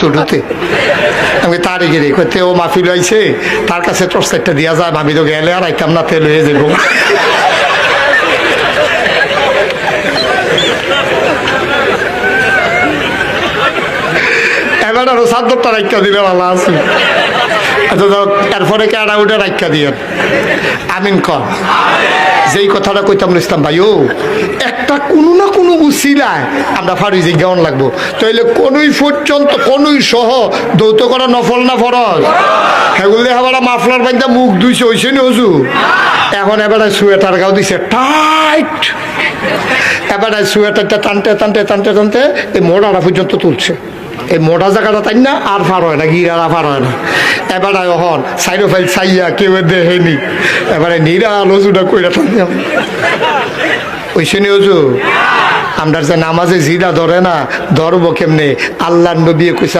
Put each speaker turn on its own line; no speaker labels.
ছোটতে আমি তারই গেলে করতে ও মাহফিল হয়েছে তার কাছে টর্চ একটা দিয়া যায় আমি তো গেলে আর আইতাম না তেল হয়ে যাবো এবার আরো সাদ্দরটা রাখা দিলেন আল্লাহ আছে এরপরে কেডা উঠে রাখা দিয়ে আমিন কর যেই কথাটা কইতাম ইসলাম ভাই ও একটা কোনো না কোনো উসিলায় আমরা ফারি জিজ্ঞান লাগবো তাইলে কোনই পর্যন্ত কোনই সহ দৌত করা নফল না ফরজ সেগুলো এবার মাফলার বান্ধা মুখ ধুইছে হইছে নি হজু এখন এবারে সোয়েটার গাও দিছে টাইট এবারে সোয়েটারটা টানতে টানতে টানতে টানতে এই মোড়াটা পর্যন্ত তুলছে এই মোটা জায়গাটা তাই না আর পার হয় না গিরারা পার হয় না এবারে হন সাইড ফাইল চাইয়া কেউ দেখেনি এবারে নিরা লজুটা কইরা থাকলাম ওই শুনি হজু আমরা যে নামাজে জিরা ধরে না ধরবো কেমনে আল্লাহ নবী কইছে